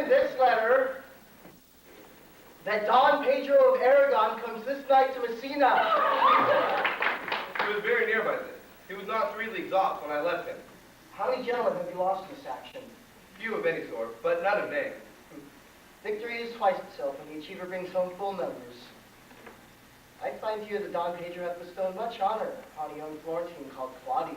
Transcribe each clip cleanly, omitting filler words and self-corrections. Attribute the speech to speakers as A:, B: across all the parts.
A: in this letter that Don Pedro of Aragon comes this night to Messina.
B: He was very near by this. He was not 3 leagues off when I left him.
A: How many gentlemen have you lost in this action?
B: Few of any sort, but none of name.
A: Victory is twice itself, and the achiever brings home full numbers. I find here that Don Pedro hath bestowed much honor upon a young Florentine called Claudio.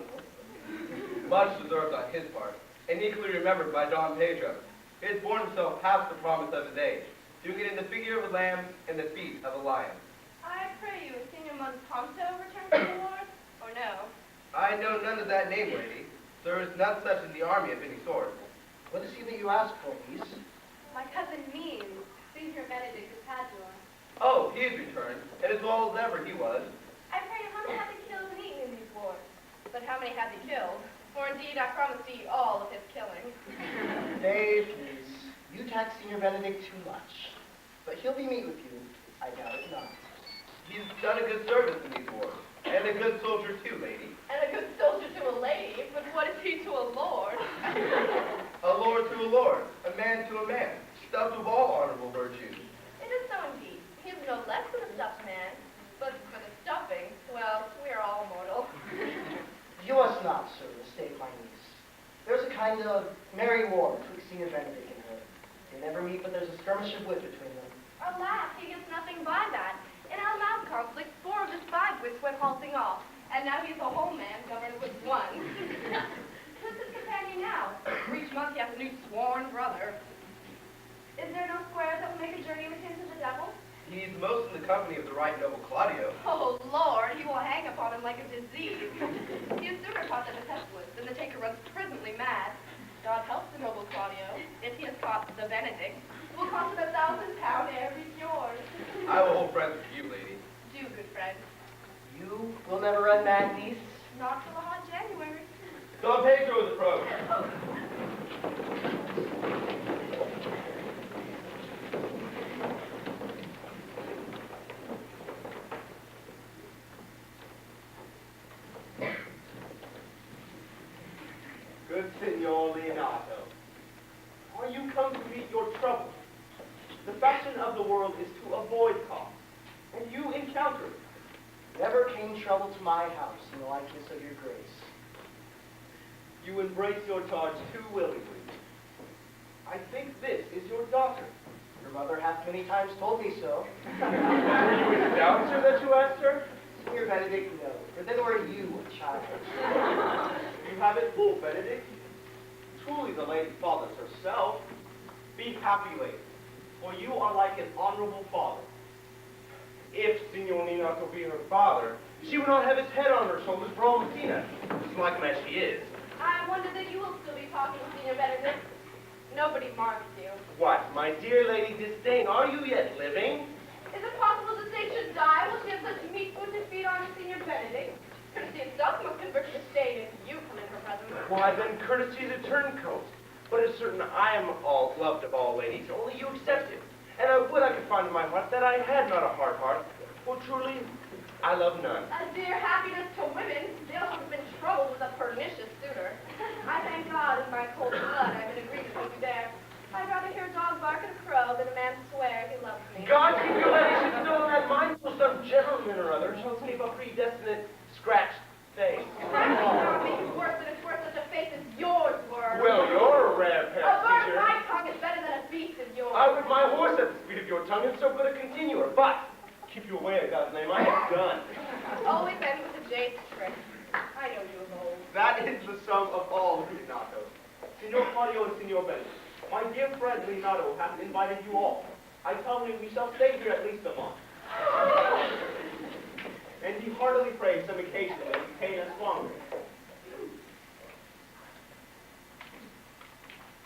B: Much deserved on his part, and equally remembered by Don Pedro. He has borne himself past the promise of his age, doing it in the figure of a lamb and the feet of a lion.
C: I pray you, is Senor Montalto returned to the Lord, or no?
B: I know none of that name, lady. There is none such in the army of any sort.
A: What is he that you ask for, niece?
C: My cousin means Senor Benedict of Padua.
B: Oh, he is returned, and as well as ever he was.
C: I pray you, how many have he killed and eaten in these wars? But how many has he killed? For indeed, I promise thee all of his killing.
A: Nay, please. You tax Senor Benedict too much. But he'll be meet with you. I doubt it not.
B: He's done a good service in these wars, and a good soldier too, lady.
C: And a good soldier to a lady, but what is he to a lord?
B: A lord to a lord, a man to a man, stuffed with all honorable virtues.
C: It is so indeed. He is no less than a stuffed man, but for the stuffing, well, we are all mortal.
A: You must not, sir, mistake my niece. There's a kind of merry war betwixt Senor Benedict and her. They never meet, but there's a skirmish of wit between them.
C: Alas, he gets nothing by that. In our last conflict, 4 of his 5 wits went halting off, and now he's a whole man governed with 1. Who's his companion now? For each month he has a new sworn brother. Is there no squire that will make a journey with him to the devil?
B: He's most in the company of the right noble Claudio.
C: Oh, Lord, he will hang upon him like a disease. He is sooner caught than a pestilence, and the taker runs presently mad. God help the noble Claudio. If he has caught the Benedict, will cost him £1,000 ere he's yours.
B: I will hold friends with you, lady.
C: Do, good friend.
A: You will never run mad, niece?
C: Not till a hot January.
B: Don Pedro is approached.
D: Good Signor Leonato, are you come to meet your trouble? The fashion of the world is to avoid cause, and you encounter it.
A: Never came trouble to my house in the likeness of your grace.
D: You embrace your charge too willingly. I think this is your daughter.
A: Your mother hath many times told me so.
D: Were you in doubt, sir, that you asked her?
A: Senor Benedict, no. For then were you a child.
D: You have it full, Benedict. Truly the lady fathers herself. Be happy, lady, for you are like an honorable father. If Signor Ninato be her father, she would not have his head on her shoulders for all Messina, like him as she is.
C: I wonder that you will still be talking to Senor Benedict. Nobody marks you.
D: What, my dear Lady Disdain, are you yet living?
C: Is it possible that they should die while she has such meat food to feed on as Senor Benedict? Courtesy itself must convert to disdain if you come in her presence.
D: Why, then courtesy is a turncoat. But it's certain I am all loved of all ladies, only you accept it. And I would I could find in my heart that I had not a hard heart, for truly I love none.
C: A dear happiness to women, they'll have been troubled with a pernicious suitor. I thank God in my cold blood I've been agreed with you there. I'd rather hear a dog bark at a crow than a man swear he loves me.
D: God keep your ladyship still in that mindful some gentleman or other shall escape a predestinate scratched face.
C: That does not make it worse than it's worth such a face as yours were.
D: Well, you're a rare pair,
C: A bird
D: teacher.
C: of my tongue is better than a beast of yours.
D: I would my horse at the speed of your tongue and so good a continuer, but keep you away in God's name, I have done.
C: Always ends with a jade trick. I know you of old.
D: That is the sum of all, Leonato. Signor Claudio and Signor Benedict, my dear friend Leonato hath invited you all. I tell him we shall stay here at least a month. And he heartily prays some occasion may detain us longer.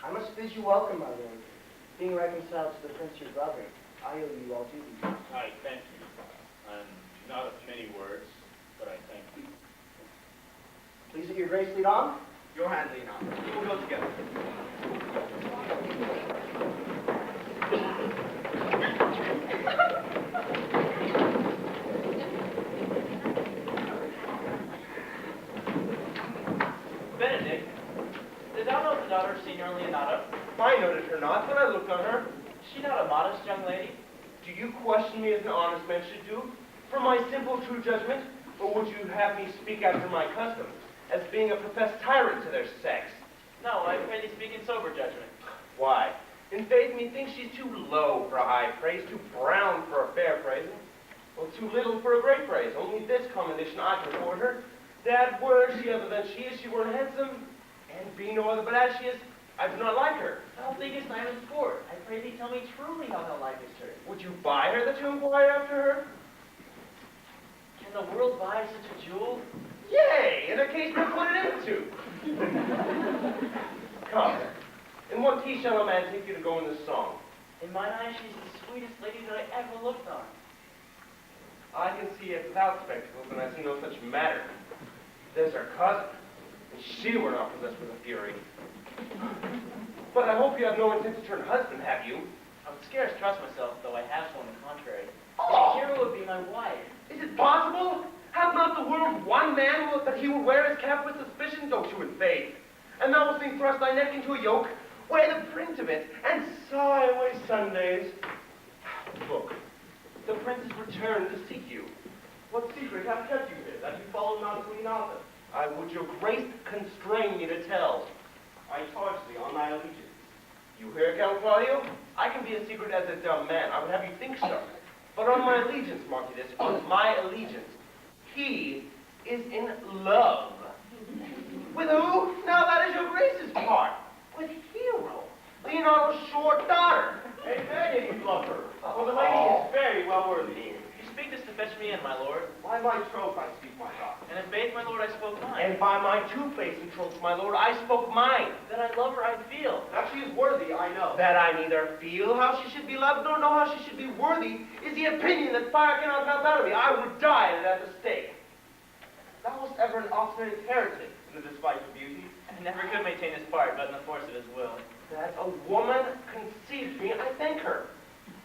A: I must bid you welcome, my lord. Being reconciled to the prince your brother, I owe you all duty.
E: I thank you. And not of many words, but I thank you.
A: Please that your grace lead on.
B: Your hand, Leonato. We will go together.
D: Benedict, did thou know that daughter, Signor Leonardo?
F: I noted her not, but I looked on her.
D: Is she not a modest young lady?
F: Do you question me as an honest man should do, for my simple true judgment, or would you have me speak after my custom, as being a professed tyrant to their sex?
D: No, I pray thee speak in sober judgment.
F: Why? In faith, methinks she's too low for a high praise, too brown for a fair praise, or too little for a great praise. Only this commendation I can afford her, that were she other than she is, she were handsome, and be no other, but as she is, I do not like her.
D: Thou thinkest I am in sport. I pray thee tell me truly how thou likest her.
F: Would you buy her that you inquire after her?
D: Can the world buy such a jewel?
F: Yea, in a case to put it into. Come, in what key shall a man take you to go in this song?
D: In mine eyes, she's the sweetest lady that I ever looked on.
F: I can see it without spectacles, and I see no such matter. There's her cousin, and she were not possessed with a fury. But I hope you have no intent to turn husband, have you?
D: I would scarce trust myself, though I have shown the contrary.
F: Oh!
D: Hero would be my wife.
F: Is it possible? Have not the world one man that he will wear his cap with suspicion? Don't you in faith? And thou wilt think thrust thy neck into a yoke, wear the print of it, and sigh away Sundays. Look, the prince has returned to seek you.
D: What secret hath kept you here, that you followed not Leonardo?
F: I would your grace constrain me to tell.
D: I charge thee on thy allegiance.
F: You hear, Count Claudio? I can be as secret as a dumb man. I would have you think so. But on my allegiance, mark you this, on my allegiance, he is in love. With who? Now that is your grace's part. With Hero, Leonardo's short daughter.
D: A very you love her, for the lady is very well worthy. You speak this to fetch me in, my lord.
F: By my troth I speak my thought.
D: And in faith, my lord, I spoke mine.
F: And by my two-faced and troth, my lord, I spoke mine.
D: That I love her, I feel.
F: That she is worthy, I know. That I neither feel how she should be loved, nor know how she should be worthy, is the opinion that fire cannot melt out of me. I would die at the stake. Thou wast ever an obstinate heretic in the despite of beauty.
D: I never could maintain his part, but in the force of his will.
F: That a woman conceived me, I thank her.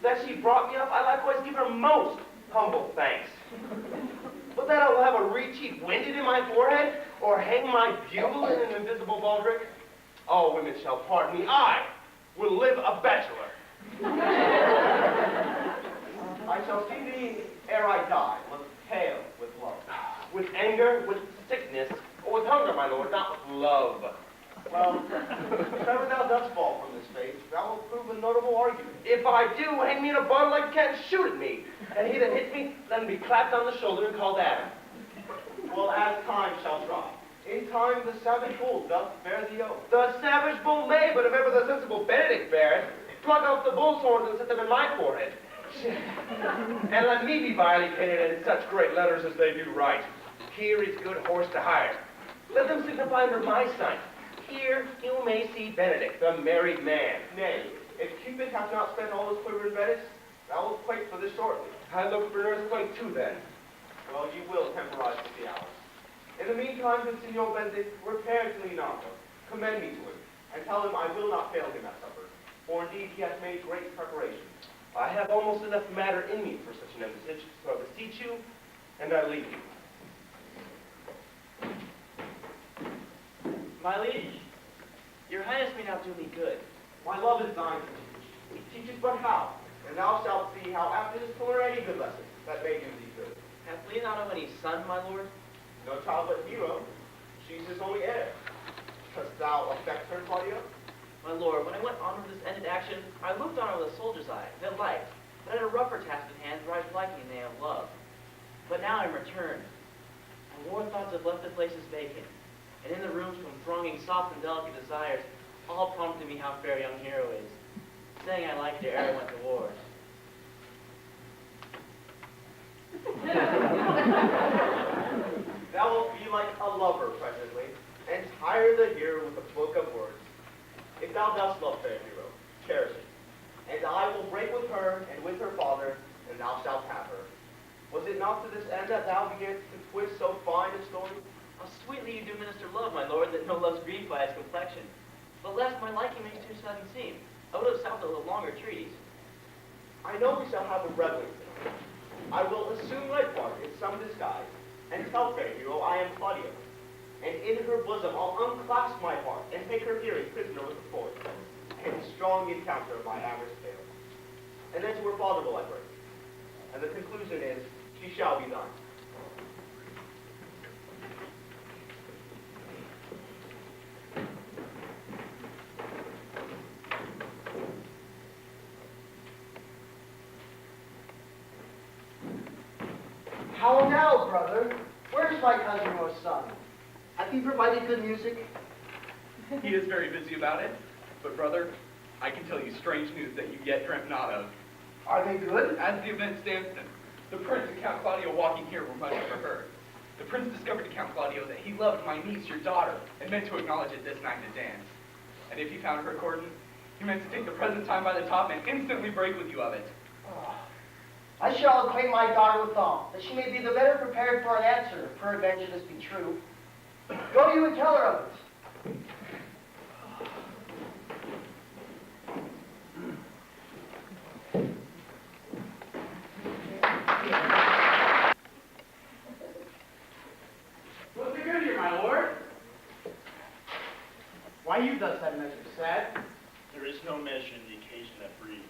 F: That she brought me up, I likewise give her most humble thanks. But that I will have a reed sheet winded in my forehead, or hang my bugle in an invisible baldric, all women shall pardon me. I will live a bachelor. I shall see thee ere I die, look pale with love. With anger, with sickness, or with hunger, my lord, not with love.
D: Well, if ever thou dost fall from this faith, thou wilt prove a notable argument.
F: If I do, hang me in a bottle like you can't shoot at me. And he that hits me, let him be clapped on the shoulder and called Adam.
D: Well, as time shall try. In time the savage bull doth bear the oath.
F: The savage bull may, but if ever the sensible Benedict bear it, pluck off the bull's horns and set them in my forehead. And let me be vilely painted in such great letters as they do write. Here is good horse to hire. Let them signify under my sign. Here you may see Benedict, the married man.
D: Nay, if Cupid hath not spent all his quiver in Venice, thou wilt quake for this shortly.
F: I look for an earthquake too, then.
D: Well, you will temporize with the hours.
F: In the meantime, good Signor Benedict, repair to Leonardo, commend me to him,
D: and tell him I will not fail him at supper, for indeed he hath made great preparations.
F: I have almost enough matter in me for such an embassage, so I beseech you, and I leave you.
D: My liege, your highness may now do me good.
F: My love is thine to teach.
D: He teaches but how, and thou shalt see how after this to learn any good lesson that may do thee good.
G: Hath Leonardo any son, my lord?
D: No child but Hero. She's his only heir. Dost thou affect her, Claudio?
G: My lord, when I went on with this ended action, I looked on her with a soldier's eye, that liked, but had a rougher task at hand, for I was liking they have love. But now I'm returned. My war thoughts have left the places vacant, and in the rooms from thronging soft and delicate desires, all prompted me how fair young Hero is, saying I liked her ere I went to wars.
D: Thou wilt be like a lover presently, and tire the hearer with a book of words. If thou dost love fair Hero, cherish it. And I will break with her and with her father, and thou shalt have her. Was it not to this end that thou beganst to twist so fine a story?
G: How sweetly you do minister love, my lord, that no love's grieved by his complexion. But lest my liking makes too sudden seem, I would have sought a longer treatise.
D: I know we shall have a revelry tonight. I will assume thy part in some disguise, and tell fair Hero I am Claudio. and in her bosom I'll unclasp my heart, and take her here a prisoner with the fort, in strong encounter of my amorous tale. And then to her father will I bring, and the conclusion is, she shall be thine.
A: How now, brother? Where's my cousin or son? Have you provided good music?
H: He is very busy about it, but brother, I can tell you strange news that you yet dreamt not of.
A: Are they good?
H: As the event stands, the prince and Count Claudio walking here were much overheard. The prince discovered to Count Claudio that he loved my niece, your daughter, and meant to acknowledge it this night in a dance. And if he found her accordant, he meant to take the present time by the top and instantly break with you of it.
A: Oh, I shall acquaint my daughter with all, that she may be the better prepared for an answer, if peradventure this be true. Go you and tell her of it.
I: What's the good here, my lord? Why you thus that measure sad?
E: There is no measure in the occasion that breeds.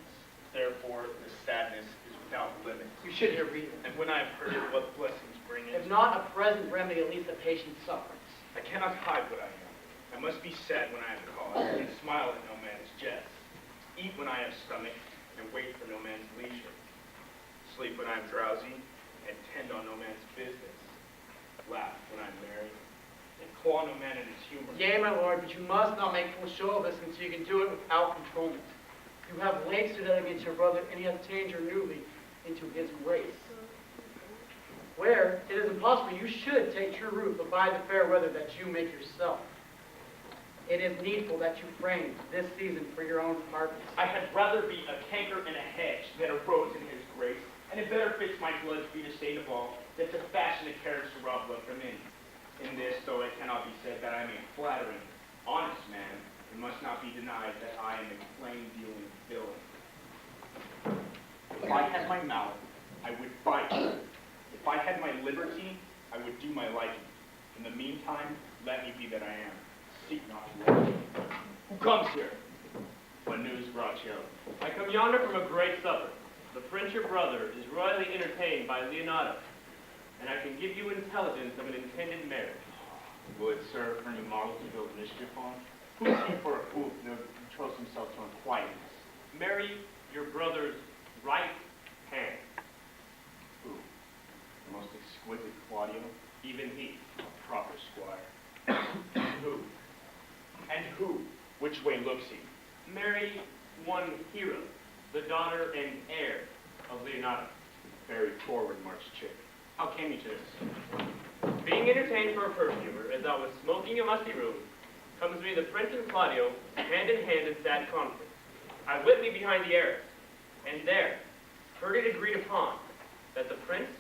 E: Therefore, the sadness is without limit.
I: You should hear reason.
E: And when I have heard it, what blessings bring it?
I: If not a present remedy, at least a patient sufferance.
E: I cannot hide what I am. I must be sad when I have cause, and smile at no man's jest. Eat when I have stomach, and wait for no man's leisure. Sleep when I am drowsy, and tend on no man's business. Laugh when I am merry, and claw no man in his humor.
I: Yea, my lord, but you must not make full show of this until you can do it without controlment. You have late stood out against your brother, and he hath changed her newly into his grace. Where it is impossible you should take true root, but by the fair weather that you make yourself. It is needful that you frame this season for your own purpose.
D: I had rather be a canker in a hedge than a rose in his grace, and it better fits my blood to be the state of all than to fashion a carriage to rob blood from in. In this, though it cannot be said that I am a flattering, honest man, it must not be denied that I am a plain-dealing villain. If I had my mouth, I would bite. If I had my liberty, I would do my liking. In the meantime, let me be that I am. Seek not to learn. Who comes here? What news brought you?
J: I come yonder from a great supper. The prince your brother is royally entertained by Leonardo, and I can give you intelligence of an intended marriage.
D: Will it serve for any model to build mischief on? Who is he for a fool who betroths himself to unquietness?
J: Marry your brother's right hand.
D: Who? The most exquisite Claudio?
J: Even he.
D: A proper squire. Who? And who? Which way looks he?
J: Marry one hero, the daughter and heir of Leonardo.
D: Very forward, March chick. How came you to this?
J: Being entertained for a perfumer, as I was smoking in musty room, comes to me the prince and Claudio, hand in hand in sad conference. I whipped me behind the arras, and there heard it agreed upon that the prince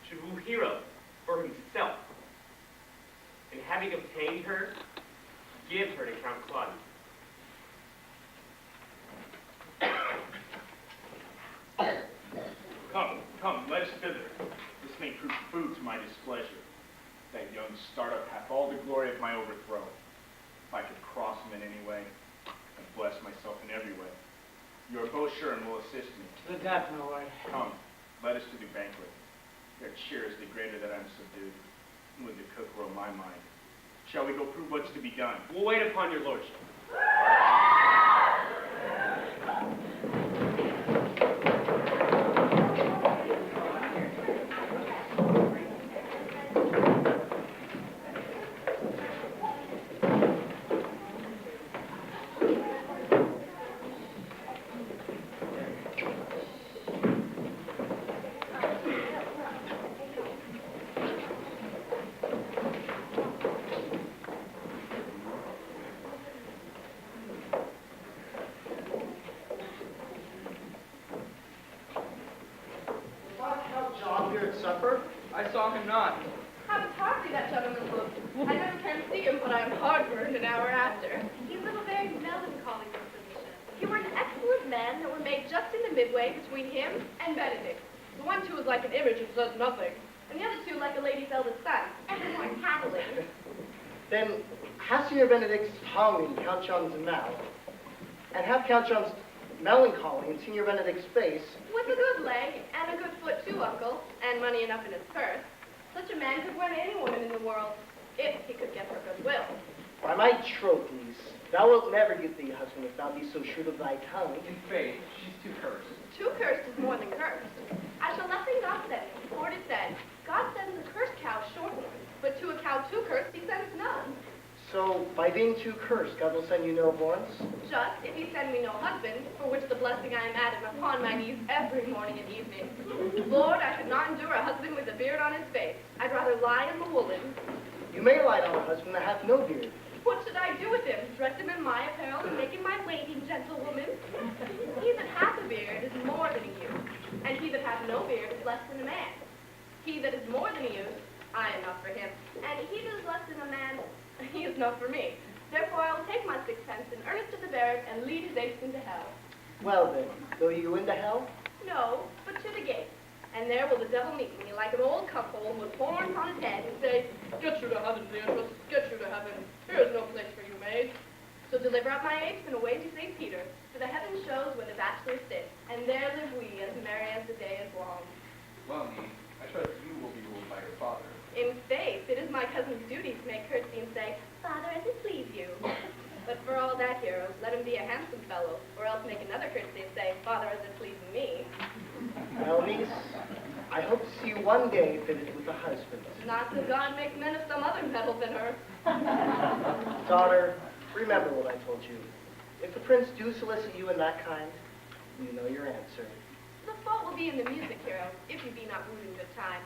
J: should woo hero for himself, and having obtained her, give her to Count Claudio.
D: Come, let us thither. This may prove food to my displeasure. That young startup hath all the glory of my overthrow. If I could cross him in any way, and bless myself in every way. Your bow sure and will assist me.
I: To the death, my lord.
D: Come, let us to the banquet. Their cheer is the greater that I'm subdued. Would the cook row my mind? Shall we go prove what's to be done?
J: We'll wait upon your lordship.
A: Supper?
H: I saw him not.
C: How hardly that gentleman looked. I never can see him, but I am hard burned an hour after.
K: He was a very melancholy disposition. He were an excellent man that were made just in the midway between him
C: And Benedict, the one who is like an image and says nothing, and the other two like a lady's eldest son, and more tattling.
A: Then have Senior Benedict's tongue in Count John's mouth, and have Count John's melancholy in Senior Benedict's face.
C: With a good leg, and a good foot too, Uncle, and money enough in his purse, such a man could win any woman in the world, if he could get her goodwill.
A: By my troth, niece, thou wilt never get thee a husband if thou be so shrewd of thy tongue.
H: In faith, she's too cursed.
C: Too cursed is more than cursed. I shall nothing God send, for it is said, God sends a cursed cow shortly, but to a cow too cursed he sends none.
A: So, by being too cursed, God will send you no borns?
C: Just if he send me no husband, for which the blessing I am added upon my knees every morning and evening. Lord, I could not endure a husband with a beard on his face. I'd rather lie in the woolen.
A: You may light on a husband that hath no beard.
C: What should I do with him? Dress him in my apparel and make him my waiting gentlewoman? He that hath a beard is more than a youth, and he that hath no beard is less than a man. He that is more than a youth, I am not for him, and he that is less than a man, he is not for me. Therefore I will take my sixpence in earnest to the barrack and lead his apes into hell.
A: Well then, go you into hell?
C: No, but to the gate. And there will the devil meet me like an old cuckold with horns on his head and say, "Get you to heaven, Beatrice, get you to heaven. Here is no place for you, maid." So deliver up my apes and away to St. Peter, for the heaven shows where the bachelors sit, and there live we as merry as the day is long.
H: Well, niece, I trust you will be ruled by your father.
C: In faith, it is my cousin's duty to make courtesy and say, "Father, as it please you." But for all that, hero, let him be a handsome fellow, or else make another courtesy and say, "Father, as it pleases me."
A: Well, niece, I hope to see you one day fitted with a husband.
C: Not till God make men of some other metal than her.
A: Daughter, remember what I told you. If the prince do solicit you in that kind, you know your answer.
C: The fault will be in the music, hero, if you be not wooed in good time.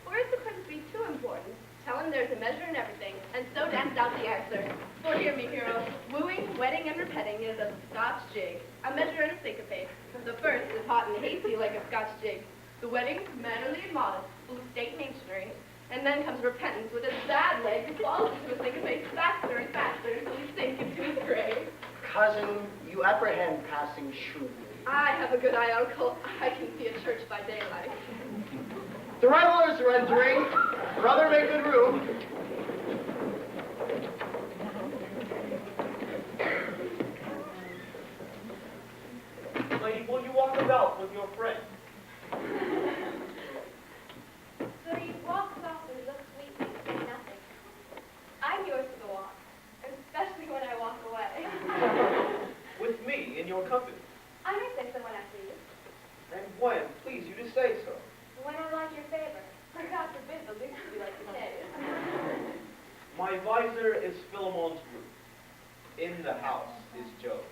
C: For if the prince be too important, tell him there's a measure in everything, and so dance out the answer. For hear me, hero, wooing, wedding, and repenting is a Scotch jig, a measure and a syncopate. The first is hot and hasty like a Scotch jig. The wedding, mannerly and modest, full of state and ancestry. And then comes repentance with a sad leg that falls into a syncopate faster and faster until he sinks into his grave.
A: Cousin, you apprehend passing shrewdly.
C: I have a good eye, uncle. I can see a church by daylight.
A: The revelers are entering. Brother, make good room.
D: Lady, will you walk about with your friend?
K: So you walk softly, look sweetly, say nothing. I'm yours for the walk, especially when I walk away.
D: With me, in your company.
K: I may say so when I see you,
D: And when, please you to say so.
K: when I like your favor. For God forbid the least we like to say.
D: My visor is Philemon's roof. In the house is Job.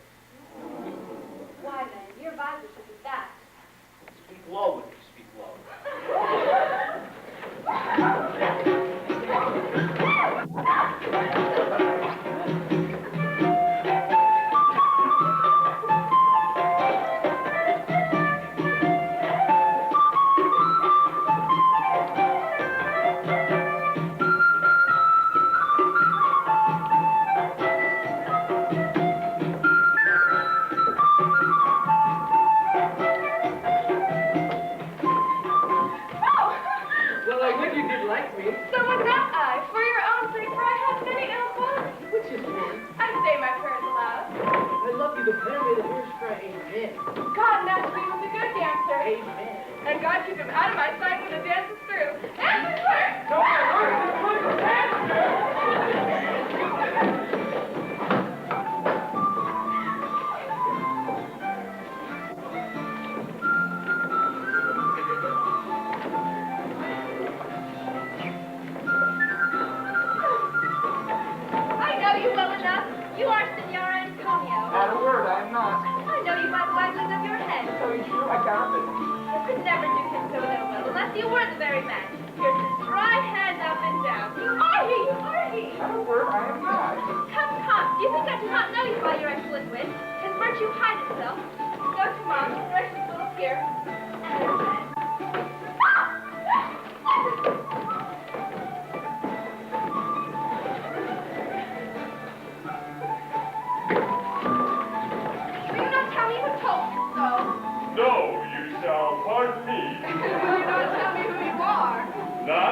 K: Why then, your visor should be fast.
D: Speak low when you speak low.
I: Well, I would you did like me.
C: So would not I, for your own sake, for I have many ill qualities.
I: Which is one?
C: I say my prayers aloud.
I: I love you the better way the words cry amen.
C: God match me with a good dancer.
I: Amen.
C: And God keep him out of my sight when the dance is through. And the clerk! I know you well enough. You are Signor Antonio.
H: Not a word, I am not.
C: I know you by the likeness of your head.
H: Tell you true, I cannot listen.
C: You could never do him so ill will unless you were the very man. Here's his dry hand up and down. You are he! You are he!
H: Not a word, I am not.
C: Come, come. Do you think I do not know you by your excellent wit? His virtue hides itself. So come on, stretch this little spear. Will you not tell me who told you so?
J: No, you shall pardon me.
C: Will you not tell me who you are?
J: Not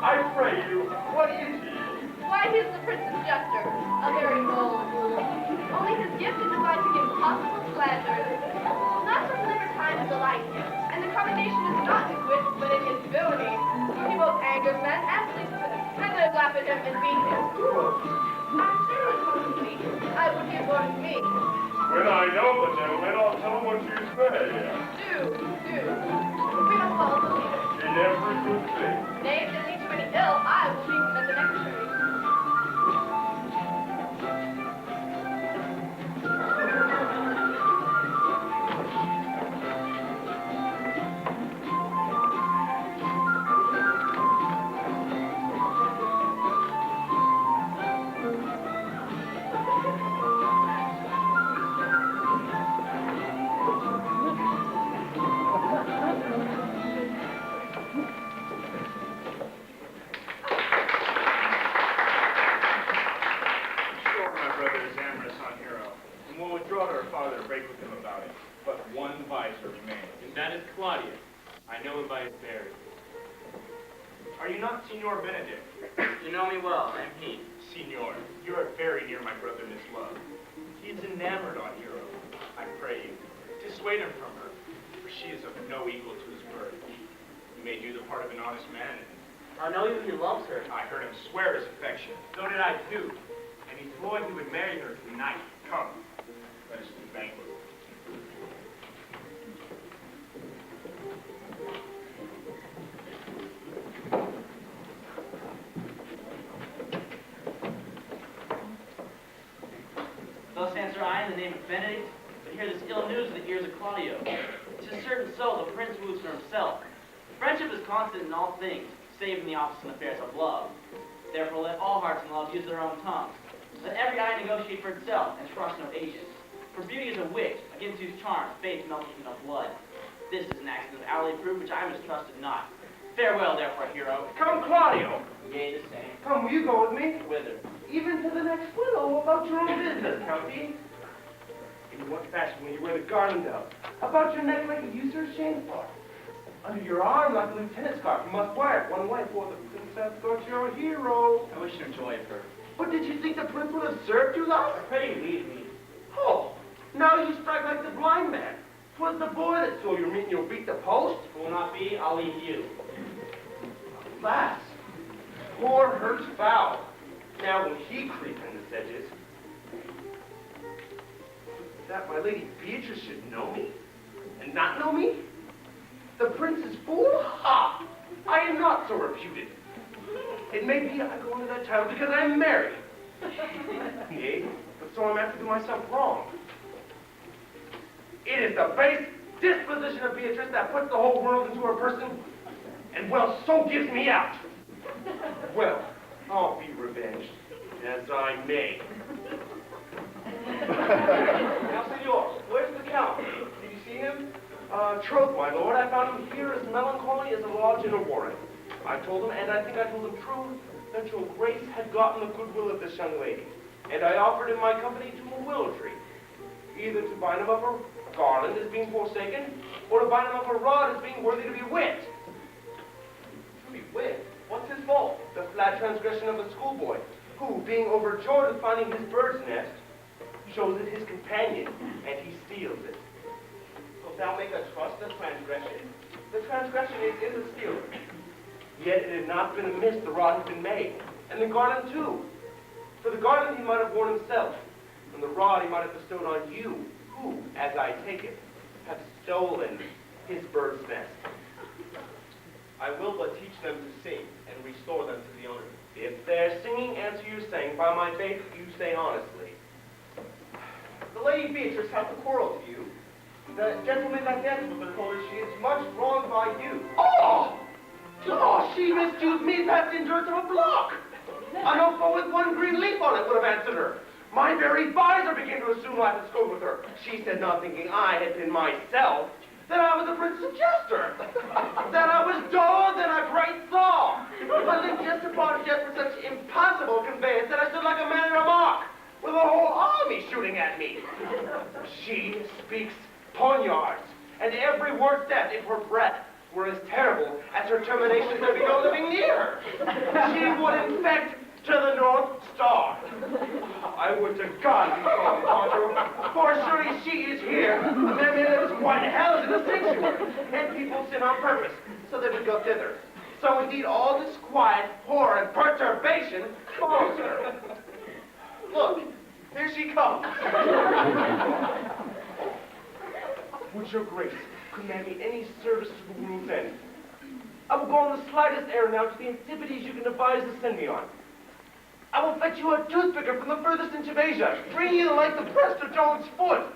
L: I pray you, what is he?
C: Why, he's the prince's jester, a very bold fool. Only his gift is devising impossible slanders. Not from libertine and delight him, and the commendation is not in his wit, but in his villainy. For he both angers men and sleeps with them, and they laugh at him and beat him. I'm sure possibly, I would he had born with me.
L: When I know the gentleman, I'll tell him what you say.
C: Do. We must follow the leader.
L: In every good thing.
C: Nay, if it lead to any ill, I will leave him at the next tree.
E: Are you not Signor Benedict?
G: You know me well, I'm he.
E: Signor, you are very near my brother Miss Love. He is enamored on Hero. I pray you, dissuade him from her, for she is of no equal to his birth. You may do the part of an honest man, and
G: I know you, he loves her.
E: I heard him swear his affection. So did I too. And he swore he would marry her tonight. Come, let us do banquet.
G: Thus answer I in the name of Benedict, to hear this ill news in the ears of Claudio. 'Tis certain so, the prince moves for himself. Friendship is constant in all things, save in the office and affairs of love. Therefore let all hearts in love use their own tongues. Let every eye negotiate for itself, and trust no agent. For beauty is a witch, against whose charms faith melts in the blood. This is an accident of alley proof, which I mistrusted not. Farewell, therefore, hero.
F: Come, Claudio.
G: Yea, the same.
F: Come, will you go with me?
G: Whither?
F: Even to the next widow about your own business, County. In what fashion will you wear the garland out? About your neck like a usurer's chain? Under your arm like a lieutenant's scarf. You must wear it one way, for the princess thought you're a hero.
G: I wish to enjoy it first.
F: But did you think the prince would have served you thus?
G: I pray you lead me.
F: Oh, now you strike like the blind man. 'Twas the boy that stole your meat and you'll beat the post.
G: Will not be, I'll lead you.
F: Alas, poor hurt's foul. Now will he creep in the sedges? That my lady Beatrice should know me, and not know me? The prince's fool? Ha! I am not so reputed. It may be I go into that title because I'm married. Yea, but so I'm apt to do myself wrong. It is the base disposition of Beatrice that puts the whole world into her person, and well, so gives me out. Well, I'll be revenged, as I may. Now, senor, where's the count? Did you see him? Troth, my lord, I found him here as melancholy as a lodge in a warren. I told him, and I think I told him true, that your grace had gotten the goodwill of this young lady, and I offered him my company to a willow tree, either to bind him of her garland as being forsaken, or to bind him of her rod as being worthy to be whipped. To be whipped? What's his fault? The flat transgression of a schoolboy, who, being overjoyed at finding his bird's nest, shows it his companion, and he steals it. Wilt thou make us trust the transgression? The transgression is in the stealer. Yet it had not been amiss the rod had been made, and the garland too. For the garland he might have worn himself, and the rod he might have bestowed on you, who, as I take it, have stolen his bird's nest. I will but teach them to sing, and restore them to the owner. If their singing answer your saying, by my faith you say honestly. The lady Beatrice hath a quarrel to you. The gentleman that dances with her told her she is much wronged by you. Oh! Oh, she misused me past the endurance of a block. An oafo with one green leaf on it would have answered her. My very visor began to assume life and scope with her. She said, not thinking I had been myself, that I was a prince's jester, that I was duller than a bright saw. But the jest upon jest for such impossible conveyance that I stood like a man in a mock, with a whole army shooting at me. She speaks poniards, and every word said in her breath. were as terrible as her termination there be no living near her. She would infect to the North Star. I would to God be called Poncho, for surely she is here. A man may live as quiet in hell as in a sanctuary, and people sin on purpose, so they would go thither. So indeed all disquiet, horror, and perturbation follows her. Look, here she comes. Would your grace command me any service to the world's end? I will go on the slightest errand now to the antipodes you can devise to send me on. I will fetch you a toothpicker from the furthest inch of Asia, bring you the length of Prester Jones' foot,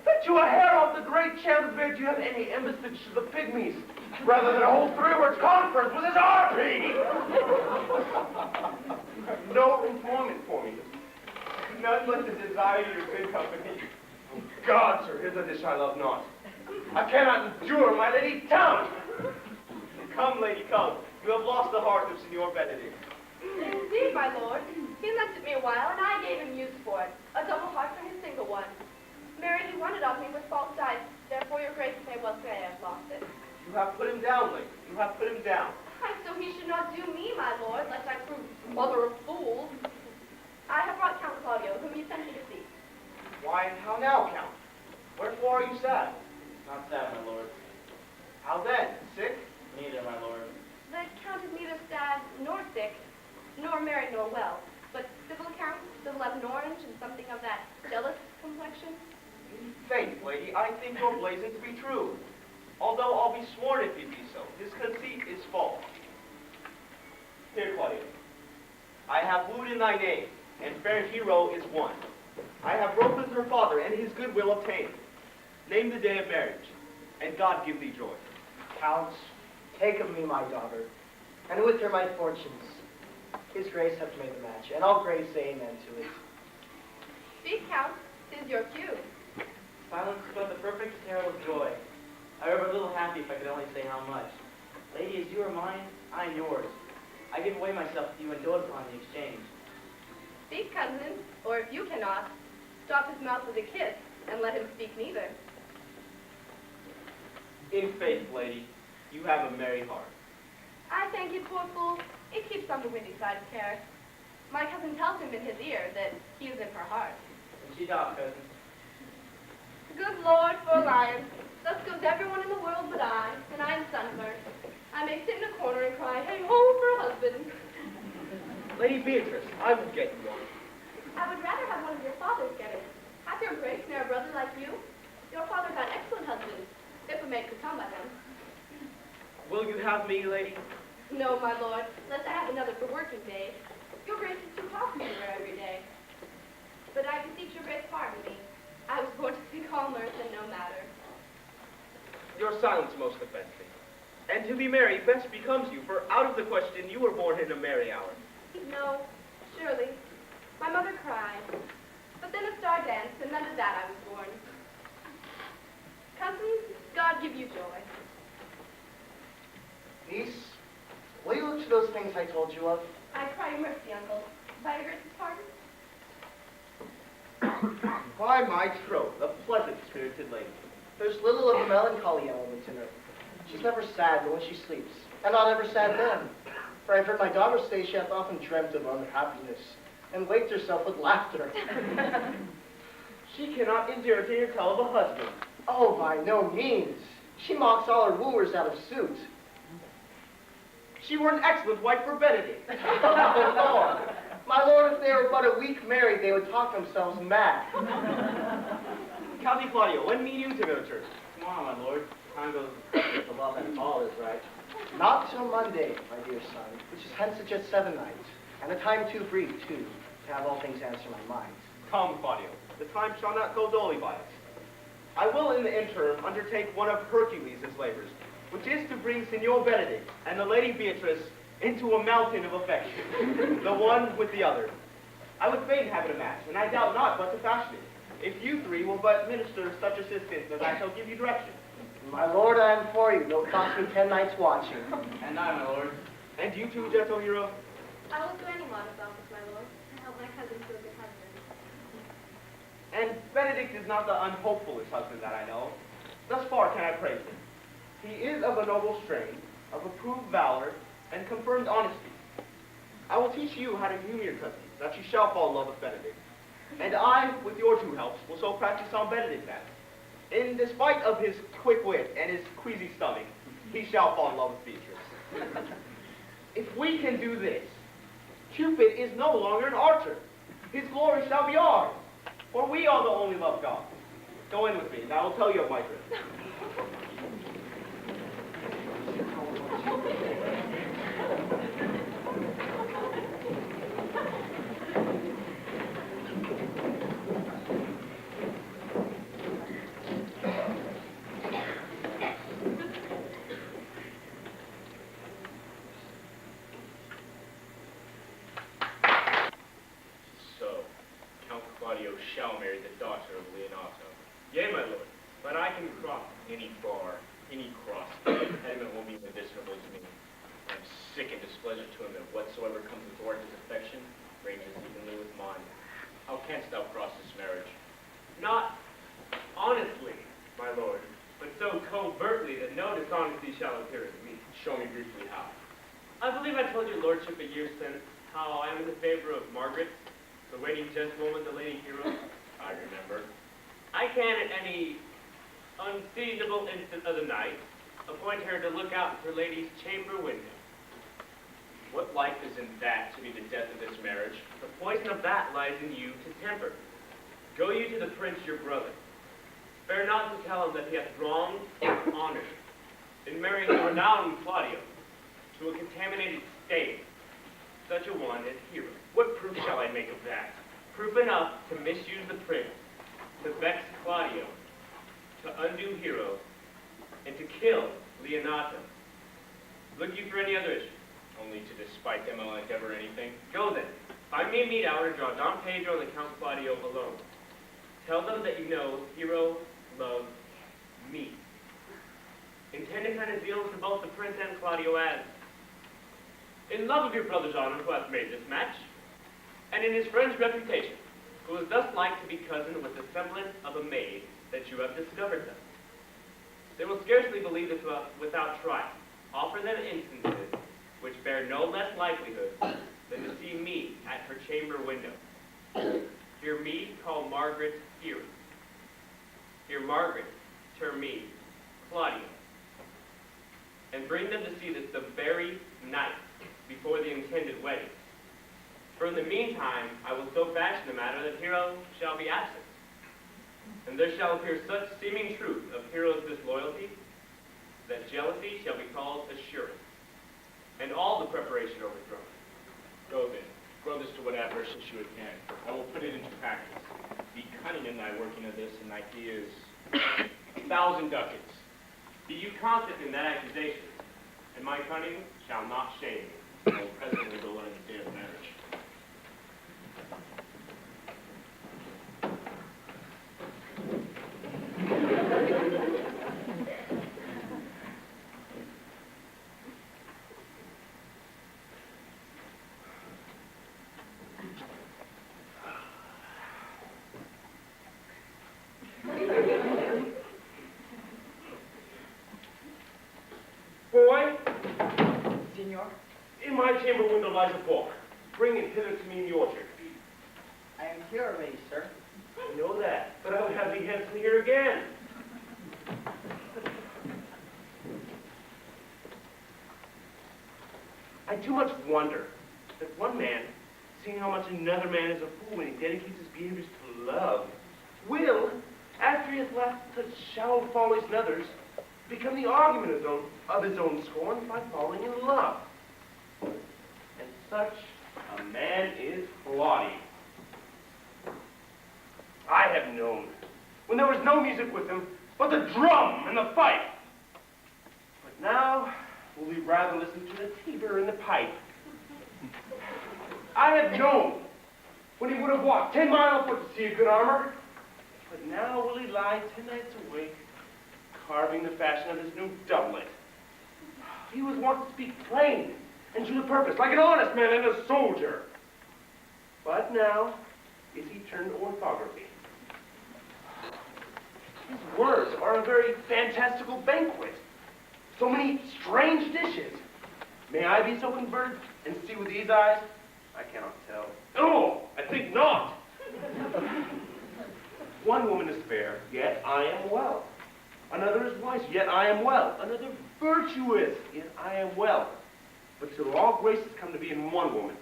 F: fetch you a hair off the great Chandler's beard. Do you have any embassage to the pygmies, rather than hold 3 words conference with his RP? You have no employment for me.
B: None but the desire your good company.
F: Oh God, sir, here's a dish I love not. I cannot endure my lady town.
D: Come, lady, come. You have lost the heart of Signor Benedict.
C: Indeed, my lord. He lent it me a while, and I gave him use for it. A double heart for his single one. Married, he won it of me with false dice. Therefore, your grace may well say I have lost it.
D: You have put him down, lady. You have put him down.
C: Ay, so he should not do me, my lord, lest I prove mother of fools. I have brought Count Claudio, whom you sent me to see.
D: Why, how now, Count? Wherefore are you sad?
G: Not sad, my lord.
D: How then? Sick?
G: Neither, my lord.
C: The Count is neither sad nor sick, nor married nor well, but civil Count, civil as an orange, and something of that jealous complexion.
D: Faith, lady, I think your blazing to be true. Although I'll be sworn if it be so, his conceit is false. Here, Claudio. I have wooed in thy name, and fair hero is won. I have broke with her father, and his goodwill obtained. Name the day of marriage, and God give thee joy.
A: Count, take of me my daughter, and with her my fortunes. His grace hath made the match, and all grace say amen to it.
C: Speak, Count, 'tis your cue.
G: Silence is but the perfect herald of joy. I were but little happy if I could only say how much. Lady, as you are mine, I am yours. I give away myself to you and dote upon the exchange.
C: Speak, cousin, or if you cannot, stop his mouth with a kiss, and let him speak neither.
D: In faith, lady, you have a merry heart.
C: I thank you, poor fool. It keeps on the windy side of care. My cousin tells him in his ear that he is in her heart.
G: And she doth, cousin.
C: Good Lord, for alliance. Thus goes everyone in the world but I, and I am sunburnt. I may sit in a corner and cry, hey ho, for a husband.
D: Lady Beatrice, I will get you one.
C: I would rather have one of your fathers get it. Hath your grace ne'er a brother like you? Your father had excellent husbands, if a maid could come by them.
D: Will you have me, lady?
C: No, my lord, lest I have another for working days. Your grace is too costly to wear every day. But I beseech your grace pardon me. I was born to speak all mirth and no matter.
D: Your silence most offends me. And to be merry best becomes you, for out of the question you were born in a merry hour.
C: No, surely. My mother cried. But then a star danced, and under that I was born. Cousins, God give you joy.
A: Niece, will you look to those things I told you of?
C: I cry you mercy, uncle. By your grace's pardon?
D: By my troth, a pleasant-spirited lady.
A: There's little of a melancholy element in her. She's never sad but when she sleeps, and not ever sad then. For I've heard my daughter say she hath often dreamt of unhappiness, and waked herself with laughter.
D: She cannot endure to hear tell of a husband.
A: Oh, by no means. She mocks all her wooers out of suit.
D: She were an excellent wife for Benedict.
A: My lord, if they were but a week married, they would talk themselves mad.
D: Count Claudio, when mean you to go to church?
G: Tomorrow, my lord. Time goes with the love and all is right.
A: Not till Monday, my dear son, which is hence at just 7 nights, and a time too brief, too, to have all things answer my mind.
D: Come, Claudio, the time shall not go dully by us. I will in the interim undertake one of Hercules' labors, which is to bring Signor Benedict and the Lady Beatrice into a mountain of affection, the one with the other. I would fain have it a match, and I doubt not but to fashion it, if you three will but minister such assistance as I shall give you direction.
A: My lord, I am for you. It'll cost me 10 nights watching.
G: And I, my lord.
D: And you too, gentle hero?
C: I will do any modest office, my lord, to help my cousin to a good husband.
D: And Benedict is not the unhopefullest husband that I know. Thus far can I praise him. He is of a noble strain, of approved valor, and confirmed honesty. I will teach you how to humor your cousin, that you shall fall in love with Benedict. And I, with your two helps, will so practice on Benedict that, in despite of his quick wit and his queasy stomach, he shall fall in love with Beatrice. If we can do this, Cupid is no longer an archer. His glory shall be ours, for we are the only loved God. Go in with me, and I will tell you of my dream.
E: Shall marry the daughter of Leonato. Yea, my lord, but I can cross any bar, any cross. The impediment will be medicinable to me. I am sick and displeasure to him that whatsoever comes athwart his affection ranges evenly with mine. How canst thou cross this marriage?
J: Not honestly, my lord, but so covertly that no dishonesty shall appear in me.
E: Show me briefly how.
J: I believe I told your lordship a year since how I am in the favor of Margaret, the waiting gentlewoman, the lady hero.
E: I remember.
J: I can at any unseasonable instant of the night appoint her to look out of her lady's chamber window.
E: What life is in that to be the death of this marriage?
J: The poison of that lies in you to temper. Go you to the prince your brother. Spare not to tell him that he hath wronged his honor in marrying the renowned Claudio to a contaminated state. Such a one as hero.
E: What proof shall I make of that?
J: Proof enough to misuse the prince, to vex Claudio, to undo Hero, and to kill Leonato. Look you for any other issue?
E: Only to despite them I'll endeavor anything.
J: Go then. Find me a meet hour to draw Don Pedro and the Count Claudio alone. Tell them that you know Hero loves me. Intend to kind of deal to both the prince and Claudio as in love of your brother's honor who hath made this match, and in his friend's reputation, who is thus like to be cousin with the semblance of a maid that you have discovered them. They will scarcely believe this without trying. Offer them instances which bear no less likelihood than to see me at her chamber window. Hear me call Margaret hero. Hear Margaret term me Claudio. And bring them to see this the very night before the intended wedding. For in the meantime, I will so fashion the matter that Hero shall be absent. And there shall appear such seeming truth of Hero's disloyalty that jealousy shall be called assurance, and all the preparation overthrown.
E: Go then. Grow this to what adverse issue it can. I will put it into practice. Be cunning in thy working of this, and thy fee is 1,000 ducats.
J: Be you constant in that accusation, and my cunning shall not shame me.
E: I will presently go learn the day of marriage.
J: Boy,
I: Signor,
J: in my chamber window lies a book. Bring it hither to me in the orchard.
A: I am here already, sir.
J: I know that, but I would have thee handsome here again. I too much wonder that one man, seeing how much another man is a fool when he dedicates his behaviors to love, will, after he hath left such shallow follies in others, become the argument of his own scorn by falling in love. And such a man is Claudio. I have known, when there was no music with him, but the drum and the fife. But now, will we rather listen to the tabor and the pipe? I have known, when he would have walked 10 miles foot to see a good armor, but now will he lie 10 nights awake, carving the fashion of his new doublet. He was wont to speak plain and to the purpose, like an honest man and a soldier. But now is he turned to orthography. His words are a very fantastical banquet.
F: So many strange dishes. May I be so converted and see with these eyes? I cannot tell.
L: No, I think not.
F: One woman is fair, yet I am well. Another is wise, yet I am well. Another virtuous, yet I am well. But till all graces come to be in one woman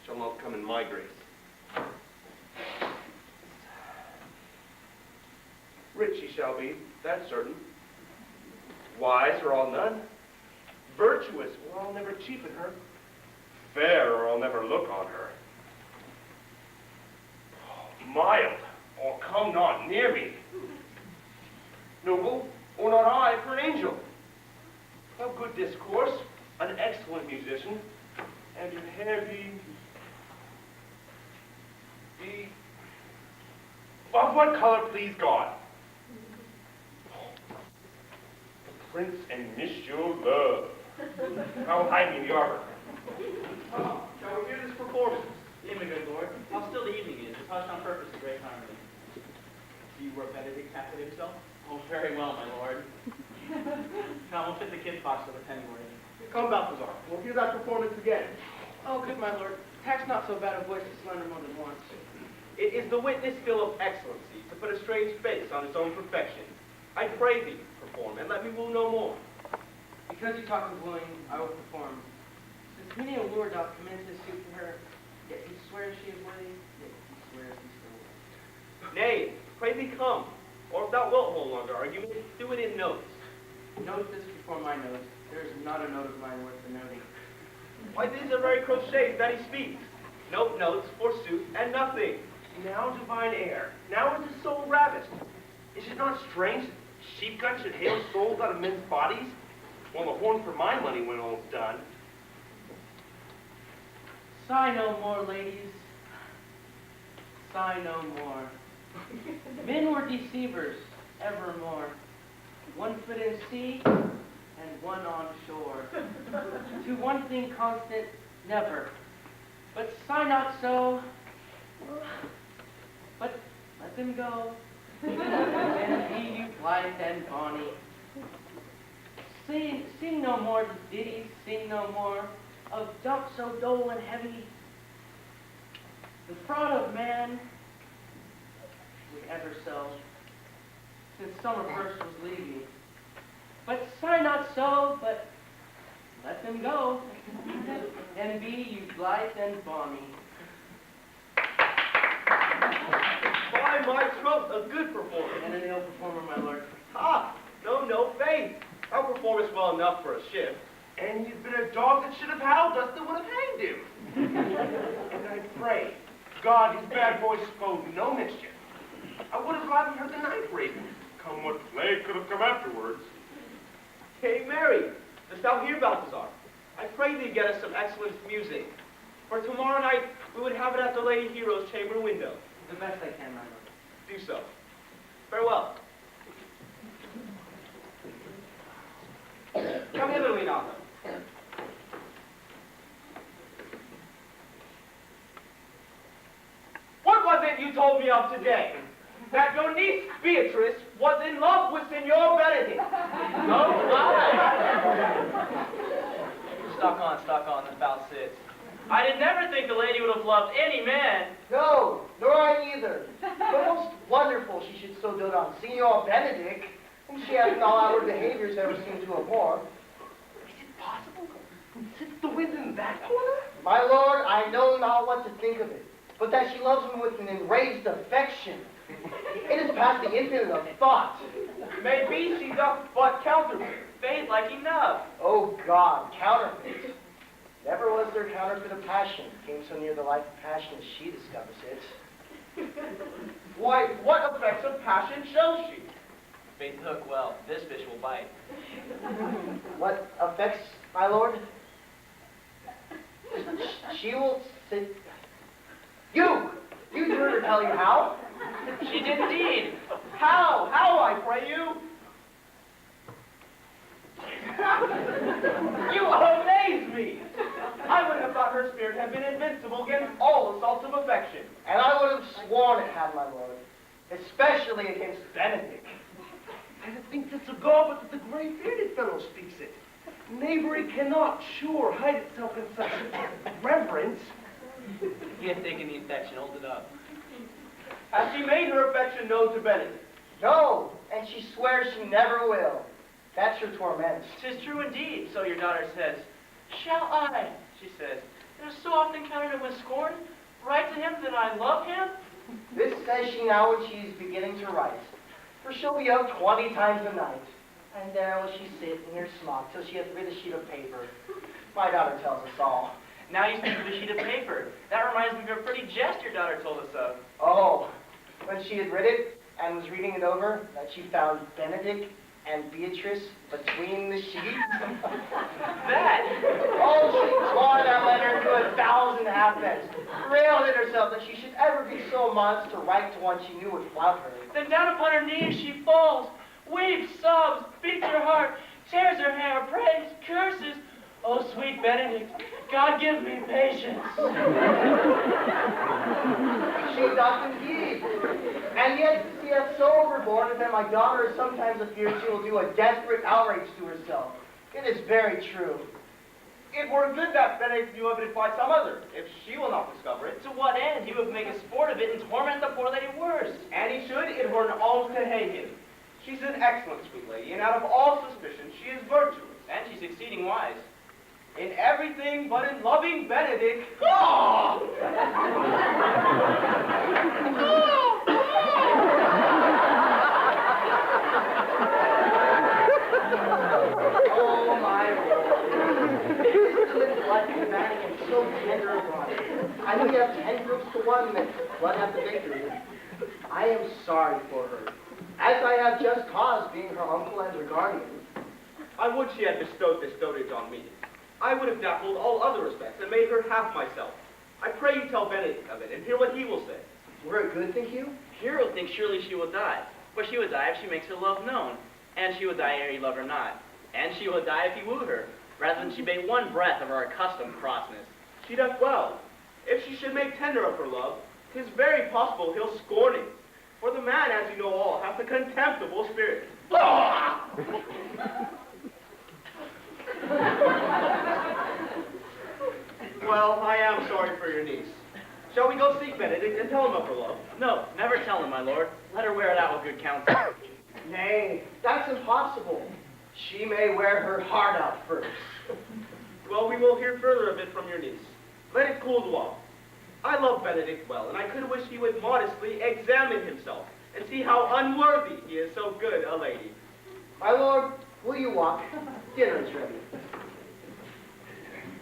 F: shall not come in my grace. Rich she shall be, that's certain. Wise, or I'll none. Virtuous, or I'll never cheapen her.
L: Fair, or I'll never look on her. Mild, or come not near me.
F: Noble, or not I for an angel. Of good discourse, an excellent musician, and your hair be
L: Of what color, please God? The Prince and Monsieur Love. How high me the arbor.
D: Shall we hear this performance?
G: Yea, my good lord. How still the evening is. It's hushed on purpose to great harmony.
D: Do you where Benedict captured himself?
G: Oh, very well, my lord. Now, we'll fit the kid fox with a penny worth.
D: Come, Balthazar. We'll hear that performance again.
I: Oh, good my lord, tax not so bad a voice to slender more than once.
D: It is the witness skill of excellency to put a strange face on its own perfection. I pray thee, perform, and let me woo no more.
I: Because you talk of wooing, I will perform. Since many a lord doth commence his suit for her, yet he swears she is worthy, yet he swears he still will.
D: Nay, pray thee come, or if thou wilt hold longer argument, do it in notes.
I: Note this before my note. There is not a note of mine worth the noting.
D: Why, these are very crochets that he speaks. Note notes, forsooth, and nothing.
F: now divine air. Now is his soul ravished. Is it not strange that sheep guts should hail souls out of men's bodies? Well, the horn for my money when all's done.
I: Sigh no more, ladies. Sigh no more. Men were deceivers, evermore. One foot in sea, and one on shore. To one thing constant, never. But sigh not so, but let them go. And be you blithe and bonny. Sing no more the ditties, sing no more of doubts so dull and heavy. The fraud of man would ever so, since summer first was leaving. But sigh not so, but let them go, and be you blithe and bonny.
D: By my troth, a good performer.
I: And an ill performer, my lord.
D: Ha! No faith. Our performance well enough for a shift.
F: And you've been a dog that should have howled, Dustin would have hanged him. And I pray, God, his bad voice spoke no mischief. I would have gladly heard the night raven.
L: Come what plague could have come afterwards.
D: Hey, Mary, dost thou hear, Balthazar? I pray thee get us some excellent music. For tomorrow night, we would have it at the Lady Hero's chamber window.
I: The best I can, my lord.
D: Do so. Farewell. Come hither, Leonardo. What was it you told me of today? That your niece, Beatrice, was in love with Signor Benedict.
G: Oh, Stock on, the foul sits. I did never think the lady would have loved any man.
A: No, nor I either. But most wonderful she should so dote on Signor Benedict, whom she hath in all outward behaviors ever seemed to abhor.
F: Is it possible? Sits the wind in that corner?
A: My lord, I know not what to think of it, but that she loves him with an enraged affection. It is past the infinite of thought.
D: Maybe she doth but counterfeit.
G: Faith like enough.
A: Oh God, counterfeit. Never was there counterfeit of passion came so near the life of passion as she discovers it.
D: Why, what effects of passion shows she?
G: Faith hook well. This fish will bite.
A: What affects, my lord? She will sit. You heard her tell you how?
G: She did indeed.
D: How, I pray you? You amaze me! I would have thought her spirit had been invincible against all assaults of affection.
A: And I would have sworn it had, my lord. Especially against Benedict.
F: I think that's a god, but that the gray-bearded fellow speaks it. Knavery cannot, sure, hide itself in such reverence.
G: He had taken the infection, hold it up.
D: Has she made her affection known to Benedict?
A: No, and she swears she never will. That's your torment.
G: 'Tis true indeed, so your daughter says. Shall I, she says, and have so often counted it with scorn, write to him that I love him?
A: This says she now when she's beginning to write. For she'll be out 20 times a night. And there will she sit in her smock till she hath rid a sheet of paper. My daughter tells us all.
G: Now you speak of a sheet of paper. That reminds me of a pretty jest your daughter told us of.
A: Oh, when she had read it and was reading it over, that she found Benedict and Beatrice between the sheets.
G: That?
A: Oh, she tore that letter into 1,000 halfpence, railed at herself that she should ever be so modest to write to one she knew would flout her.
G: Then down upon her knees she falls, weeps, sobs, beats her heart, tears her hair, prays, curses. Oh, sweet Benedict, God give me patience.
A: She doth indeed. And yet she hath so overborne it that my daughter sometimes appears she will do a desperate outrage to herself. It is very true.
D: It were good that Benedict knew of it by some other, if she will not discover it.
G: To what end? He would make a sport of it and torment the poor lady worse.
D: And he should, it were an alms to hang him. She's an excellent sweet lady, and out of all suspicion, she is virtuous.
G: And she's exceeding wise.
D: In everything but in loving Benedict. Oh!
A: Oh, my Lord. This good blood can manage so tender a body. I only have 10 groups to 1 that blood hath the victory. I am sorry for her, as I have just cause being her uncle and her guardian.
D: I would she had bestowed this dotage on me. I would have dappled all other respects and made her half myself. I pray you tell Benedict of it and hear what he will say.
A: Were it good, think you?
G: Hero thinks surely she will die. For she will die if she makes her love known. And she will die ere he love her not. And she will die if he woo her, rather than she bate one breath of her accustomed crossness.
D: She doth well. If she should make tender of her love, 'tis very possible he'll scorn it. For the man, as you know all, hath a contemptible spirit. Well, I am sorry for your niece. Shall we go seek Benedict and tell him of her love?
G: No, never tell him, my lord. Let her wear it out with good counsel.
A: Nay, that's impossible. She may wear her heart out first.
D: Well, we will hear further of it from your niece. Let it cool while. I love Benedict well, and I could wish he would modestly examine himself and see how unworthy he is so good a lady.
A: My lord, will you walk? Dinner is ready.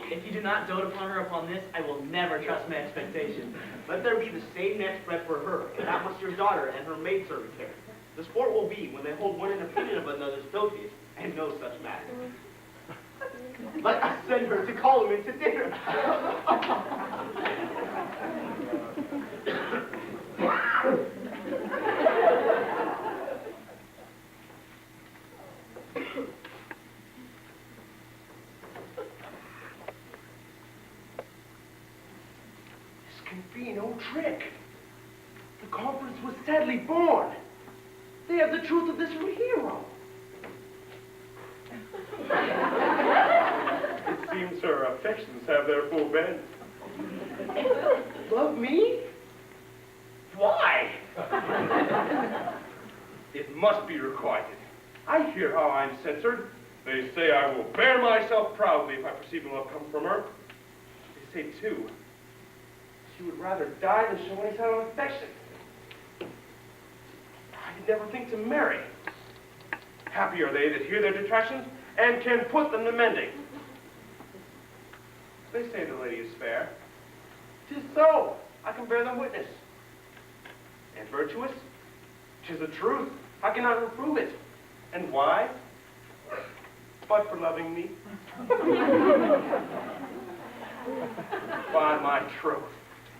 G: If you do not dote upon her upon this, I will never trust my expectations.
D: Let there be the same net spread for her, and that must your daughter and her maidservant carry. The sport will be when they hold one in opinion of another's dotage, and no such matter. Let us send her to call him into dinner.
F: Can be no trick. The conference was sadly born. They have the truth of this hero.
L: It seems her affections have their full bent.
F: Love me? Why?
L: It must be requited. I hear how I'm censored. They say I will bear myself proudly if I perceive no love come from her. They say, too, she would rather die than show any sign of affection. I could never think to marry. Happy are they that hear their detractions and can put them to mending. They say the lady is fair. 'Tis so. I can bear them witness. And virtuous? 'Tis the truth. I cannot reprove it. And why? But for loving me. By my troth,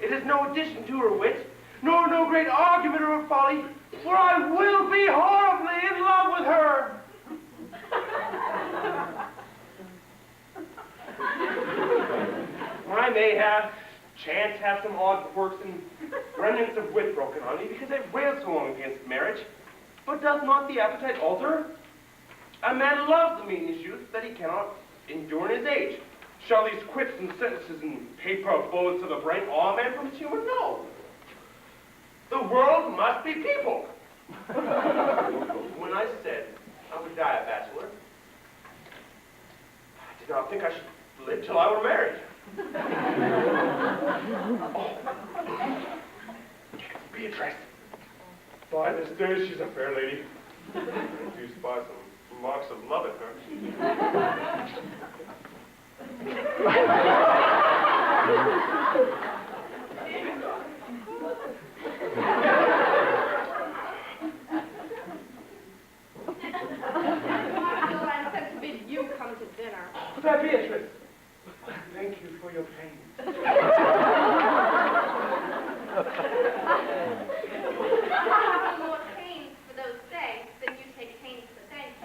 L: it is no addition to her wit, nor no great argument of her folly, for I will be horribly in love with her. I may have some odd quirks and remnants of wit broken on me because I've railed so long against marriage. But doth not the appetite alter? A man loves the meaningless youth that he cannot endure in his age. Shall these quips and sentences and paper bullets of the brain awe a man from his humor? No. The world must be people. When I said I would die a bachelor, I did not think I should live till I were married. Oh. Beatrice.
F: By this day, she's a fair lady. I do spy some marks of love in her.
C: I'm sent to bid you come to dinner.
L: Fair Beatrice, thank you for your pains.
C: More pains for those thanks than you take pains for thanks.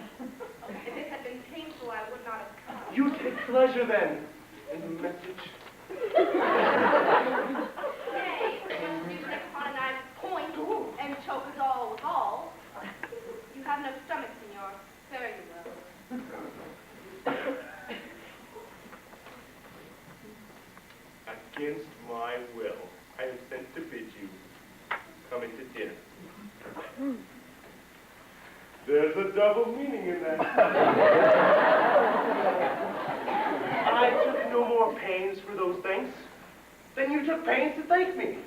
C: If this had been painful, I would not have come.
L: You take pleasure then in the message.
C: Nay, just you take upon a knife's point and choke us all with all. You have no stomach, senor. Fare you well.
F: Against my will, I am sent to bid you come into dinner. There's a double meaning in that.
L: I took no more pains for those things than you took pains to thank me.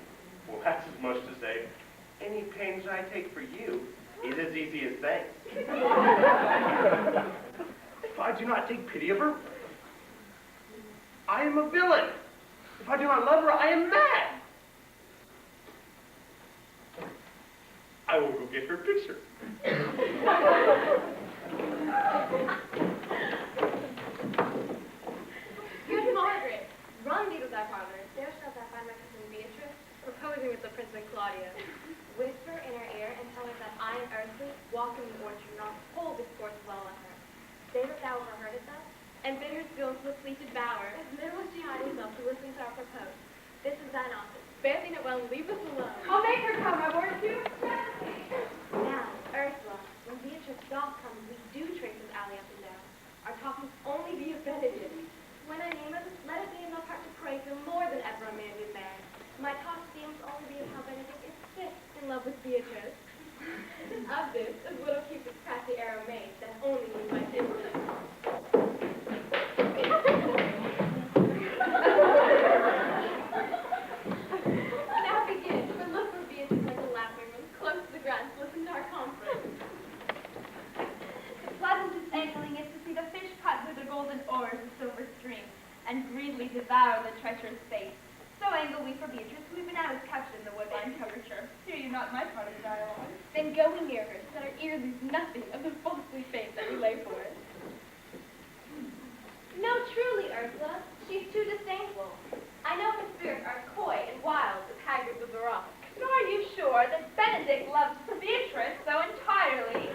L: Well, that's as much to say, any pains I take for you is as easy as thanks. If I do not take pity of her, I am a villain. If I do not love her, I am mad.
F: I will go get her picture.
K: Good Margaret, run thee to thy father. There shalt thou find my cousin Beatrice proposing with the Prince and Claudia. Whisper in her ear and tell her that I am earthly, walk in the orchard, and I'll hold discourse well on her. Say that thou overheard it thus, and bid her spill into the pleated bower. Then will she hide herself to listen to our propose. This is thine office. Bear thee not well and leave us alone.
C: I'll make her come, I warrant you.
K: Now, Ursula, when Beatrice doth come, we do trace his alley up and down. Our talk must only be of Benedict. When I name him, let it be in my heart to praise him more than ever a man did man. My talk seems only be of how Benedict is sick in love with Beatrice. Of this is little Cupid's crafty arrow made, that only means my sister. Now begin, but look for Beatrice like a laughing room, close to the ground to listen to our conference.
C: Pleasantest angling is to see the fish cut with their golden oars and silver string, and greedily devour the treacherous bait. So angle we for Beatrice, who even now is couched in the woodline coverture. Hear you not my part of the dialogue?
K: Then go and near her, so that her ear lose nothing of the falsely faith that we lay for it. No, truly, Ursula, she's too disdainful. I know her spirits are coy and wild as haggards of the rock.
C: Nor are you sure that Benedict loves Beatrice so entirely?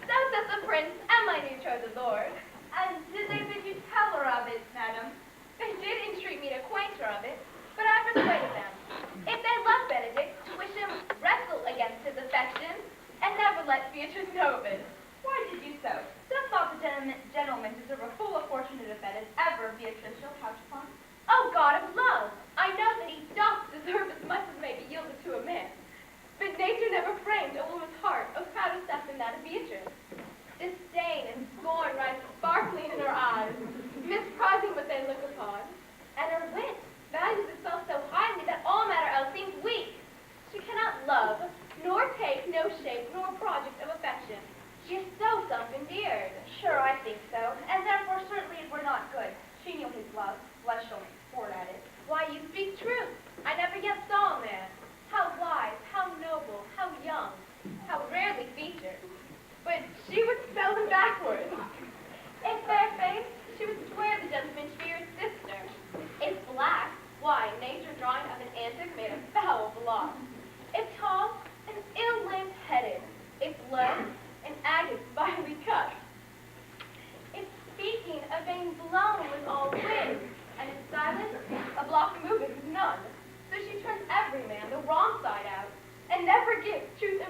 C: So says the prince and my new chosen lord. And did they bid you tell her of it, madam? They did entreat me to acquaint her of it, but I persuaded them. If they love Benedict, to wish him wrestle against his affection, and never let Beatrice know of it. Why did you so? Does not the gentleman deserve a fuller fortune to defend as ever Beatrice shall couch upon? Oh, God of love! I know that he doth deserve as much as may be yielded to a man. But nature never framed a woman's heart of prouder stuff than that of Beatrice. Disdain and scorn rise sparkling in her eyes, misprizing what they look upon. And her wit values itself so highly that all matter else seems weak. She cannot love, nor take no shape nor project of affection. She is so self-endeared. Sure, I think so, and therefore certainly it were not good. She knew his love, lest she'll make sport at it. Why, you speak truth. I never yet saw a man. How wise, how noble, how young, how rarely featured. But she would spell them backwards. In fair face, she would swear the gentleman to be her sister. If black, why,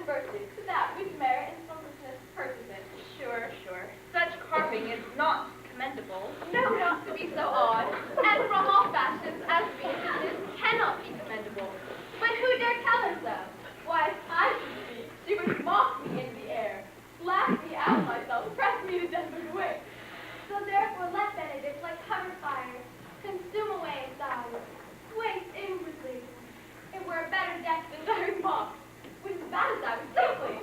C: and virtue, to that which merit and selflessness purchase it.
K: Sure, sure. Such carping is not commendable.
C: No, not to be so odd, and from all fashions as Beatrice's cannot be commendable. But who dare tell her so? Why, if I should speak, she would mock me in the air, laugh me out myself, press me to death with wit. So therefore let Benedict, like covered fire, consume away in silence, waste inwardly. It were a better death than very mock, which is bad as I was simply.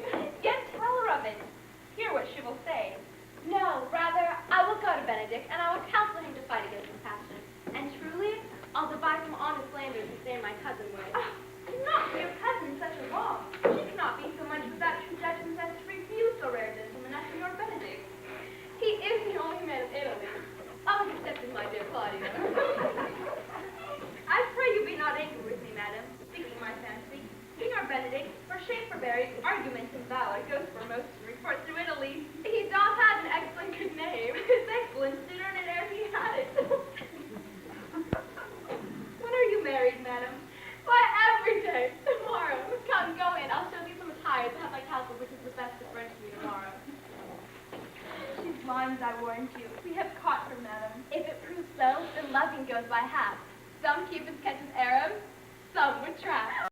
K: Yet tell her of it. Hear what she will say.
C: No, rather, I will go to Benedict, and I will counsel him to fight against his passion. And truly, I'll devise some honest slanders to stand my cousin with.
K: Do not do your cousin such a wrong. She cannot be so much without true judgment as to refuse so rare a gentleman as your Benedict.
C: He is the only man in Italy. Always excepting my dear Claudia.
K: I pray you be not angry with me, madam, speaking my fancy. Signor Benedict, for Shakespeare's arguments and valor, goes for most reports through Italy.
C: He doth have an excellent good name.
K: His excellence did earn it ere he had it. When are you married, madam?
C: Why, every day. Tomorrow. Come, go in. I'll show thee some attires and have my counsel which is the best to furnish me tomorrow.
K: She's blind, I warrant you. We have caught her, madam.
C: If it proves so, then loving goes by half. Some Cupids catches arrows, some with traps.